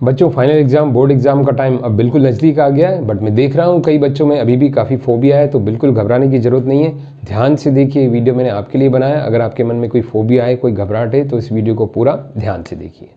बच्चों final exam, board exam का time अब बिल्कुल नज़दीक आ गया है, बट मैं देख रहा हूँ कई बच्चों में अभी भी काफ़ी फोबिया है, तो बिल्कुल घबराने की ज़रूरत नहीं है। ध्यान से देखिए, वीडियो मैंने आपके लिए बनाया। अगर आपके मन में कोई फोबिया है, कोई घबराहट है, तो इस वीडियो को पूरा ध्यान से देखिए।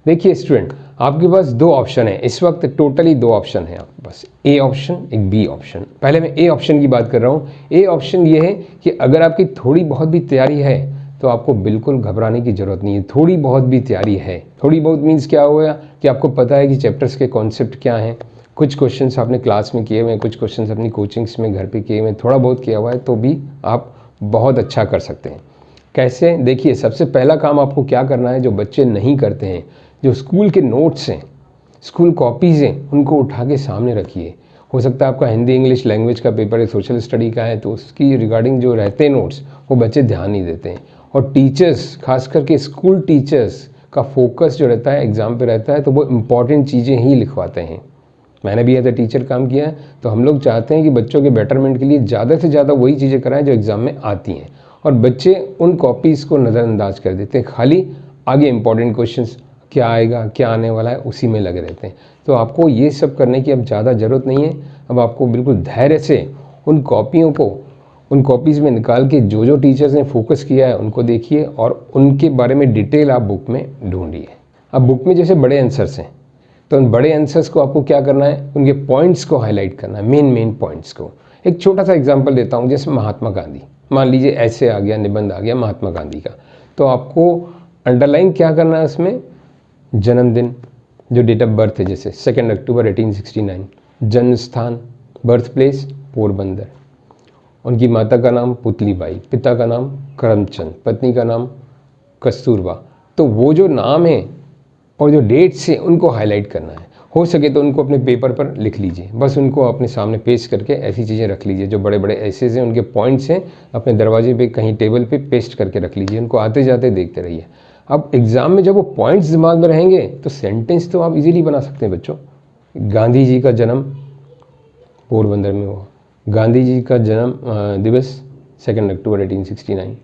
देखिए स्टूडेंट, आपके पास दो ऑप्शन है इस वक्त, टोटली दो ऑप्शन है आपके पास, ए ऑप्शन, एक बी ऑप्शन। पहले मैं ए ऑप्शन की बात कर रहा हूँ। ए ऑप्शन ये है कि अगर आपकी थोड़ी बहुत भी तैयारी है तो आपको बिल्कुल घबराने की ज़रूरत नहीं है। थोड़ी बहुत भी तैयारी है, थोड़ी बहुत मीन्स क्या होगा कि आपको पता है कि चैप्टर्स के कॉन्सेप्ट क्या हैं, कुछ क्वेश्चंस आपने क्लास में किए हुए हैं, कुछ क्वेश्चंस अपनी कोचिंग्स में घर पे किए हुए हैं, थोड़ा बहुत किया हुआ है, तो भी आप बहुत अच्छा कर सकते हैं। कैसे? देखिए, सबसे पहला काम आपको क्या करना है, जो बच्चे नहीं करते हैं, जो स्कूल के नोट्स हैं, स्कूल कॉपीज़ हैं, उनको उठा के सामने रखिए। हो सकता है आपका हिंदी इंग्लिश लैंग्वेज का पेपर है, सोशल स्टडी का है, तो उसकी रिगार्डिंग जो रहते हैं नोट्स, वो बच्चे ध्यान नहीं देते हैं। और टीचर्स, खास करके स्कूल टीचर्स का फोकस जो रहता है एग्ज़ाम पे रहता है, तो वो इम्पॉर्टेंट चीज़ें ही लिखवाते हैं। मैंने भी एज ए टीचर काम किया है, तो हम लोग चाहते हैं कि बच्चों के बेटरमेंट के लिए ज़्यादा से ज़्यादा वही चीज़ें कराएं जो एग्ज़ाम में आती हैं, और बच्चे उन कॉपीज़ को नज़रअंदाज कर देते हैं, खाली आगे इंपॉर्टेंट क्वेश्चंस क्या आएगा, क्या आने वाला है, उसी में लगे रहते हैं। तो आपको ये सब करने की अब ज़्यादा ज़रूरत नहीं है। अब आपको बिल्कुल धैर्य से उन कॉपियों को, उन कॉपीज़ में निकाल के जो जो टीचर्स ने फोकस किया है उनको देखिए, और उनके बारे में डिटेल आप बुक में ढूंढिए। अब बुक में जैसे बड़े आंसर्स हैं, तो उन बड़े आंसर्स को आपको क्या करना है, उनके पॉइंट्स को हाईलाइट करना है, मेन पॉइंट्स को। एक छोटा सा एग्जांपल देता हूँ, जैसे महात्मा गांधी, मान लीजिए ऐसे आ गया, निबंध आ गया महात्मा गांधी का, तो आपको अंडरलाइन क्या करना है उसमें, जन्मदिन, जो डेट ऑफ बर्थ है, जैसे 2 अक्टूबर 1869, जन्म स्थान, बर्थ प्लेस पोरबंदर, उनकी माता का नाम पुतलीबाई, पिता का नाम करमचंद, पत्नी का नाम कस्तूरबा। तो वो जो नाम है और जो डेट्स हैं उनको हाईलाइट करना है। हो सके तो उनको अपने पेपर पर लिख लीजिए, बस उनको अपने सामने पेश करके ऐसी चीज़ें रख लीजिए। जो बड़े बड़े एसेज हैं, उनके पॉइंट्स हैं, अपने दरवाजे पे कहीं टेबल पे पेस्ट करके रख लीजिए, उनको आते जाते देखते रहिए। अब एग्ज़ाम में जब वो पॉइंट्स दिमाग में रहेंगे तो सेंटेंस तो आप इजीली बना सकते हैं बच्चों। गांधी जी का जन्म पोरबंदर में हुआ, गांधी जी का जन्म दिवस 2 अक्टूबर 1869।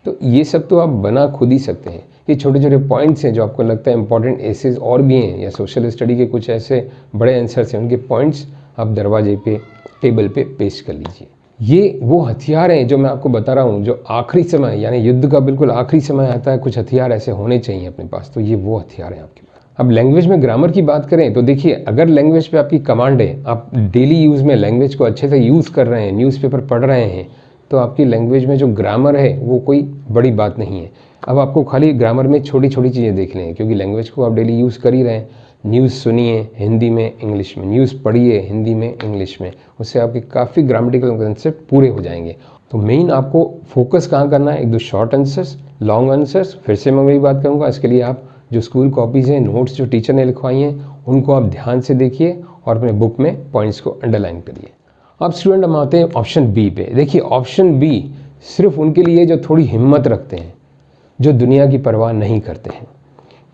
तो ये सब तो आप बना खुद ही सकते हैं। ये छोटे छोटे पॉइंट्स हैं जो आपको लगता है इंपॉर्टेंट एसेज और भी हैं, या सोशल स्टडी के कुछ ऐसे बड़े आंसर्स हैं, उनके पॉइंट्स आप दरवाजे पे, टेबल पे पेस्ट कर लीजिए। ये वो हथियार हैं जो मैं आपको बता रहा हूँ, जो आखिरी समय, यानी युद्ध का बिल्कुल आखिरी समय आता है, कुछ हथियार ऐसे होने चाहिए अपने पास, तो ये वो हथियार हैं आपके पास। अब लैंग्वेज में ग्रामर की बात करें तो देखिए, अगर लैंग्वेज पे आपकी कमांड है, आप डेली यूज़ में लैंग्वेज को अच्छे से यूज़ कर रहे हैं, न्यूज़पेपर पढ़ रहे हैं, तो आपकी लैंग्वेज में जो ग्रामर है वो कोई बड़ी बात नहीं है। अब आपको खाली ग्रामर में छोटी छोटी चीज़ें देखनी है, क्योंकि लैंग्वेज को आप डेली यूज़ कर ही रहे हैं। न्यूज़ सुनिए हिंदी में इंग्लिश में, न्यूज़ पढ़िए हिंदी में इंग्लिश में, उससे आपके काफ़ी ग्रामेटिकल कंसेप्ट पूरे हो जाएंगे। तो मेन आपको फोकस कहाँ करना है, एक दो शॉर्ट आंसर्स, लॉन्ग आंसर्स। फिर से मैं वही बात करूँगा, इसके लिए आप जो स्कूल कॉपीज़ हैं, नोट्स जो टीचर ने लिखवाई हैं, उनको आप ध्यान से देखिए और अपने बुक में पॉइंट्स को अंडरलाइन करिए। अब स्टूडेंट हम आते हैं ऑप्शन बी पे। देखिए ऑप्शन बी सिर्फ उनके लिए जो थोड़ी हिम्मत रखते हैं, जो दुनिया की परवाह नहीं करते हैं।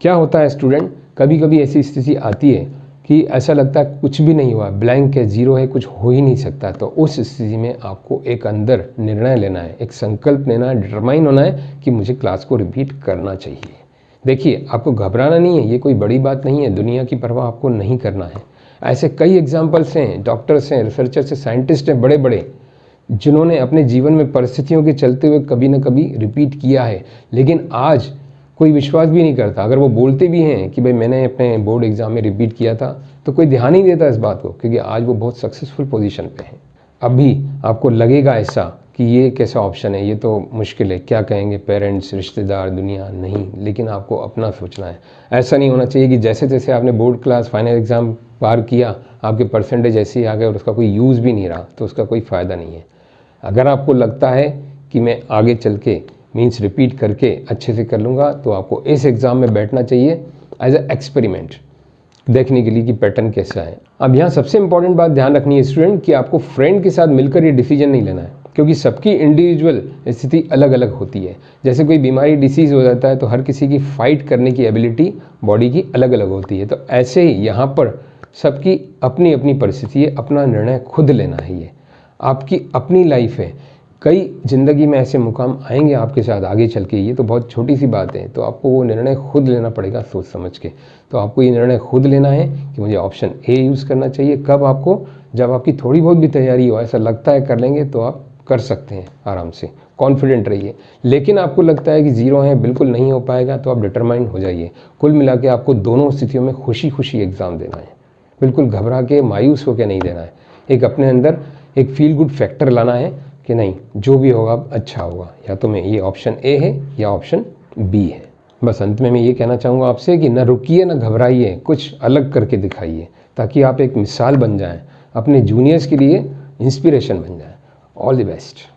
क्या होता है स्टूडेंट, कभी कभी ऐसी स्थिति आती है कि ऐसा लगता है कुछ भी नहीं हुआ, ब्लैंक है, जीरो है, कुछ हो ही नहीं सकता। तो उस स्थिति में आपको एक अंदर निर्णय लेना है, एक संकल्प लेना है, डिटरमाइन होना है कि मुझे क्लास को रिपीट करना चाहिए। देखिए आपको घबराना नहीं है, ये कोई बड़ी बात नहीं है, दुनिया की परवाह आपको नहीं करना है। ऐसे कई एग्जाम्पल्स हैं, डॉक्टर्स हैं, रिसर्चर्स हैं, साइंटिस्ट हैं बड़े बड़े, जिन्होंने अपने जीवन में परिस्थितियों के चलते हुए कभी ना कभी रिपीट किया है, लेकिन आज कोई विश्वास भी नहीं करता। अगर वो बोलते भी हैं कि भाई मैंने अपने बोर्ड एग्ज़ाम में रिपीट किया था, तो कोई ध्यान ही नहीं देता इस बात को, क्योंकि आज वो बहुत सक्सेसफुल पोजीशन पे हैं। अभी आपको लगेगा ऐसा कि ये कैसा ऑप्शन है, ये तो मुश्किल है, क्या कहेंगे पेरेंट्स, रिश्तेदार, दुनिया, नहीं, लेकिन आपको अपना सोचना है। ऐसा नहीं होना चाहिए कि जैसे जैसे आपने बोर्ड क्लास फाइनल एग्ज़ाम पार किया, आपके परसेंटेज ऐसे ही आ गए और उसका कोई यूज़ भी नहीं रहा, तो उसका कोई फ़ायदा नहीं है। अगर आपको लगता है कि मैं आगे चल के मीन्स रिपीट करके अच्छे से कर लूँगा, तो आपको इस एग्ज़ाम में बैठना चाहिए एज ए एक्सपेरिमेंट, देखने के लिए कि पैटर्न कैसा है। अब यहाँ सबसे इंपॉर्टेंट बात ध्यान रखनी है स्टूडेंट, कि आपको फ्रेंड के साथ मिलकर ये डिसीजन नहीं लेना है, क्योंकि सबकी इंडिविजुअल स्थिति अलग अलग होती है। जैसे कोई बीमारी, डिसीज़ हो जाता है, तो हर किसी की फाइट करने की एबिलिटी बॉडी की अलग अलग होती है। तो ऐसे ही यहाँ पर सबकी अपनी अपनी परिस्थिति है, अपना निर्णय खुद लेना है। ये आपकी अपनी लाइफ है, कई ज़िंदगी में ऐसे मुकाम आएंगे आपके साथ आगे चल के, ये तो बहुत छोटी सी बात है। तो आपको वो निर्णय खुद लेना पड़ेगा सोच समझ के। तो आपको ये निर्णय खुद लेना है कि मुझे ऑप्शन ए यूज़ करना चाहिए। कब आपको, जब आपकी थोड़ी बहुत भी तैयारी हो, ऐसा लगता है कर लेंगे तो आप कर सकते हैं आराम से, कॉन्फिडेंट रहिए। लेकिन आपको लगता है कि ज़ीरो है, बिल्कुल नहीं हो पाएगा, तो आप डिटरमाइंड हो जाइए। कुल मिला के आपको दोनों स्थितियों में खुशी खुशी एग्ज़ाम देना है, बिल्कुल घबरा के मायूस होकर नहीं देना है। एक अपने अंदर एक फील गुड फैक्टर लाना है कि नहीं, जो भी होगा अच्छा होगा, या तो मैं ये ऑप्शन ए है या ऑप्शन बी है। बस अंत में मैं ये कहना चाहूँगा आपसे कि न रुकिए न घबराइए, कुछ अलग करके दिखाइए, ताकि आप एक मिसाल बन जाएं, अपने जूनियर्स के लिए इंस्पिरेशन बन जाएं। All the best.